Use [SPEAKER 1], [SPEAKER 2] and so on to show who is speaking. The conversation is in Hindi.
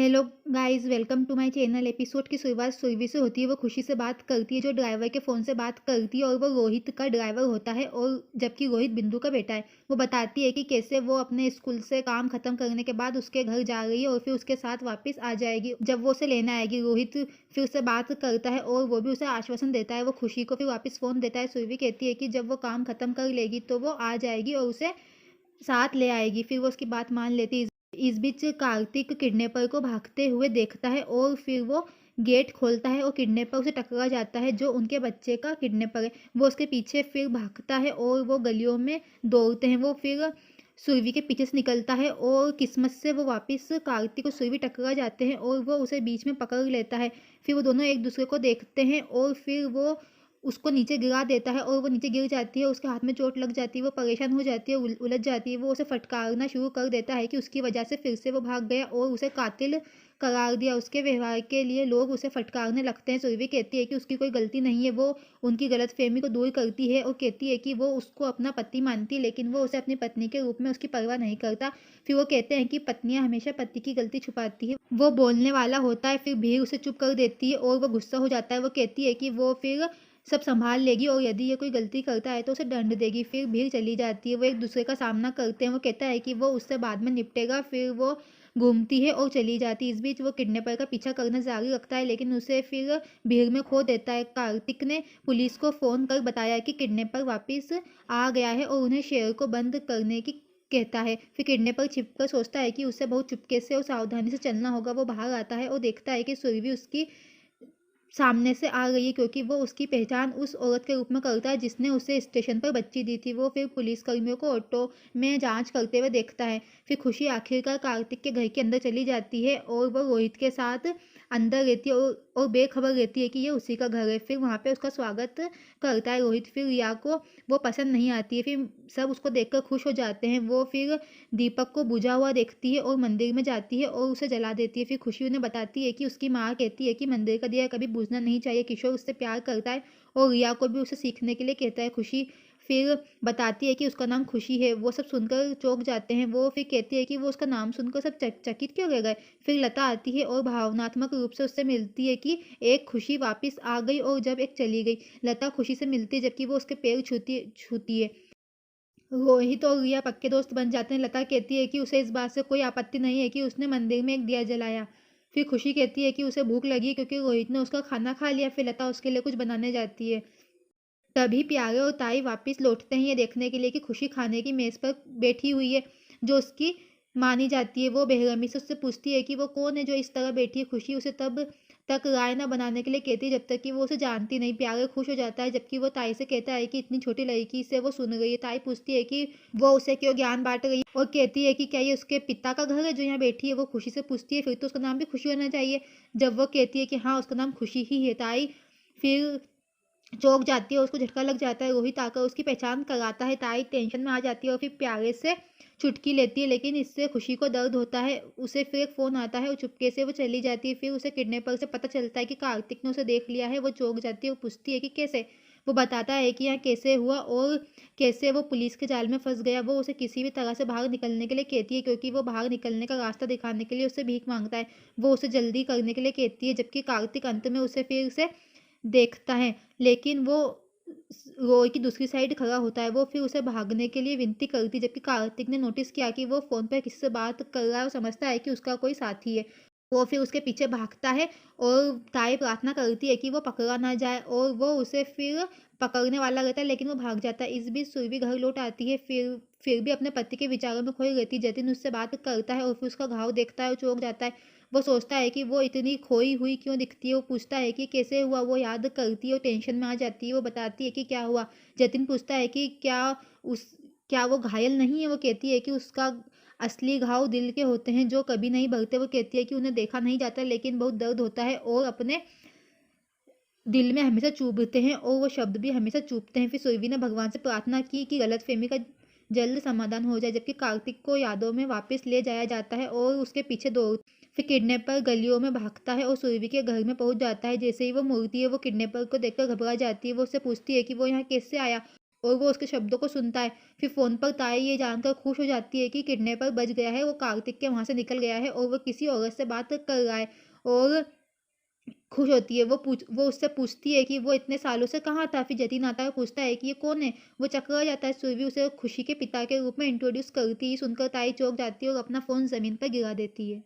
[SPEAKER 1] Hello guys, welcome to my channel. Episode की शुरुआत सुरभि से होती है। वो खुशी से बात करती है, जो ड्राइवर के फ़ोन से बात करती है, और वो रोहित का ड्राइवर होता है, और जबकि रोहित बिंदु का बेटा है। वो बताती है कि कैसे वो अपने स्कूल से काम ख़त्म करने के बाद उसके घर जा रही है और फिर उसके साथ वापस आ जाएगी जब वो उसे लेने आएगी। रोहित फिर उससे बात करता है और वो भी उसे आश्वासन देता है। वो खुशी को फिर वापस फ़ोन देता है। सुरभि कहती है कि जब वो काम ख़त्म कर लेगी तो वो आ जाएगी और उसे साथ ले आएगी। फिर वो उसकी बात मान लेती है। इस बीच कार्तिक किडनैपर को भागते हुए देखता है और फिर वो गेट खोलता है और किडनैपर उसे टकरा जाता है, जो उनके बच्चे का किडनैपर है। वो उसके पीछे फिर भागता है और वो गलियों में दौड़ते हैं। वो फिर सुरभि के पीछे से निकलता है और किस्मत से वो वापस कार्तिक और सुरभि टकरा जाते हैं और वो उसे बीच में पकड़ लेता है। फिर वो दोनों एक दूसरे को देखते हैं और फिर वो उसको नीचे गिरा देता है और वो नीचे गिर जाती है। उसके हाथ में चोट लग जाती है। वो परेशान हो जाती है, उलझ जाती है। वो उसे फटकारना शुरू कर देता है कि उसकी वजह से फिर से वो भाग गया और उसे कातिल करार दिया। उसके व्यवहार के लिए लोग उसे फटकारने लगते हैं। सुरभि कहती है कि उसकी कोई गलती नहीं है। वो उनकी गलतफहमी को दूर करती है और कहती है कि वो उसको अपना पति मानती है, लेकिन वो उसे अपनी पत्नी के रूप में उसकी परवाह नहीं करता। फिर वो कहते हैं कि पत्नियां हमेशा पति की गलती छुपाती है। वो बोलने वाला होता है, फिर भीड़ उसे चुप कर देती है और वो गुस्सा हो जाता है। वो कहती है कि वो फिर सब संभाल लेगी और यदि ये कोई गलती करता है तो उसे दंड देगी। फिर भीड़ चली जाती है। वो एक दूसरे का सामना करते हैं। वो कहता है कि वो उससे बाद में निपटेगा। फिर वो घूमती है और चली जाती है। इस बीच वो किडनैपर का पीछा करना जारी रखता है, लेकिन उसे फिर भीड़ में खो देता है। कार्तिक ने पुलिस को फ़ोन कर बताया कि किडनैपर वापस आ गया है और उन्हें शहर को बंद करने की कहता है। फिर किडनैपर छिपकर सोचता है कि उसे बहुत चुपके से और सावधानी से चलना होगा। वो बाहर आता है और देखता है कि सुरभि उसकी सामने से आ गई है, क्योंकि वो उसकी पहचान उस औरत के रूप में करता है जिसने उसे स्टेशन पर बच्ची दी थी। वो फिर पुलिसकर्मियों को ऑटो में जांच करते हुए देखता है। फिर खुशी आखिरकार कार्तिक के घर के अंदर चली जाती है और वो रोहित के साथ अंदर रहती है और बेखबर रहती है कि ये उसी का घर है। फिर वहाँ पे उसका स्वागत करता है रोहित। फिर रिया को वो पसंद नहीं आती है। फिर सब उसको देखकर खुश हो जाते हैं। वो फिर दीपक को बुझा हुआ देखती है और मंदिर में जाती है और उसे जला देती है। फिर खुशी उन्हें बताती है कि उसकी माँ कहती है कि मंदिर का दिया कभी बुझना नहीं चाहिए। किशोर उससे प्यार करता है और रिया को भी उसे सीखने के लिए कहता है। खुशी फिर बताती है कि उसका नाम खुशी है। वो सब सुनकर चौंक जाते हैं। वो फिर कहती है कि वो उसका नाम सुनकर सब चकित क्यों रह गए। फिर लता आती है और भावनात्मक रूप से उससे मिलती है कि एक खुशी वापस आ गई और जब एक चली गई। लता खुशी से मिलती है जबकि वो उसके पैर छूती है। रोहित और रिया पक्के दोस्त बन जाते हैं। लता कहती है कि उसे इस बात से कोई आपत्ति नहीं है कि उसने मंदिर में एक दिया जलाया। फिर खुशी कहती है कि उसे भूख लगी है क्योंकि रोहित ने उसका खाना खा लिया। फिर लता उसके लिए कुछ बनाने जाती है। तभी प्यारे और ताई वापस लौटते हैं ये देखने के लिए कि खुशी खाने की मेज पर बैठी हुई है, जो उसकी मानी जाती है। वो बेरहमी से उससे पूछती है कि वो कौन है जो इस तरह बैठी है। खुशी उसे तब तक राय न बनाने के लिए कहती है जब तक कि वो उसे जानती नहीं। प्यारे खुश हो जाता है, जबकि वो ताई से कहता है कि इतनी छोटी लड़की से वो सुन रही है। ताई पूछती है कि वो उसे क्यों ज्ञान बांट रही है और कहती है कि क्या ये उसके पिता का घर है जो यहाँ बैठी है। वो खुशी से पूछती है फिर तो उसका नाम भी खुशी होना चाहिए। जब वो कहती है कि हाँ, उसका नाम खुशी ही है, ताई फिर चौंक जाती है और उसको झटका लग जाता है। रोहित आकर उसकी पहचान कराता है। ताई टेंशन में आ जाती है और फिर प्यारे से चुटकी लेती है, लेकिन इससे खुशी को दर्द होता है। उसे फिर एक फ़ोन आता है और चुपके से वो चली जाती है। फिर उसे किडनैपर से पता चलता है कि कार्तिक ने उसे देख लिया है। वो चौंक जाती है और पूछती है कि कैसे। वो बताता है कि यहाँ कैसे हुआ और कैसे वो पुलिस के जाल में फंस गया। वो उसे किसी भी तरह से बाहर निकलने के लिए कहती है, क्योंकि वो बाहर निकलने का रास्ता दिखाने के लिए उससे भीख मांगता है। वो उसे जल्दी करने के लिए कहती है, जबकि कार्तिक अंत में उसे फिर से देखता है, लेकिन वो रोड की दूसरी साइड खड़ा होता है। वो फिर उसे भागने के लिए विनती करती है, जबकि कार्तिक ने नोटिस किया कि वो फ़ोन पर किसी से बात कर रहा है और समझता है कि उसका कोई साथी है। वो फिर उसके पीछे भागता है और ताई प्रार्थना करती है कि वो पकड़ा ना जाए, और वो उसे फिर पकड़ने वाला रहता है, लेकिन वो भाग जाता है। इस बीच सुरभि घर लौट आती है। फिर भी अपने पति के विचारों में खोई रहती है। जतिन उससे बात करता है और फिर उसका घाव देखता है और चौंक जाता है। वो सोचता है कि वो इतनी खोई हुई क्यों दिखती है। वो पूछता है कि कैसे हुआ। वो याद करती है और टेंशन में आ जाती है। वो बताती है कि क्या हुआ। जतिन पूछता है कि उस क्या वो घायल नहीं है। वो कहती है कि उसका असली घाव दिल के होते हैं जो कभी नहीं भरते। वो कहती है कि उन्हें देखा नहीं जाता, लेकिन बहुत दर्द होता है और अपने दिल में हमेशा चुभते हैं, और वो शब्द भी हमेशा चुभते हैं। फिर सुरभि ने भगवान से प्रार्थना की कि गलतफहमी का जल्द समाधान हो जाए, जबकि कार्तिक को यादों में वापस ले जाया जाता है और उसके पीछे दौड़ फिर किडनैपर गलियों में भागता है और सुरभि के घर में पहुंच जाता है। जैसे ही वो मुड़ती है, वो किडनैपर को देखकर घबरा जाती है। वो उससे पूछती है कि वो यहाँ कैसे आया और वो उसके शब्दों को सुनता है। फिर फ़ोन पर ताई ये जानकर खुश हो जाती है कि किडनैपर बच गया है, वो कार्तिक के वहाँ से निकल गया है और वो किसी औरत से बात कर रहा है और खुश होती है। वो उससे पूछती है कि वो इतने सालों से कहाँ था? फिर जतिन आता है और पूछता है कि ये कौन है? वो चकरा जाता है। सुरभि उसे खुशी के पिता के रूप में इंट्रोड्यूस करती है। ये सुनकर ताई चौंक जाती है और अपना फ़ोन ज़मीन पर गिरा देती है।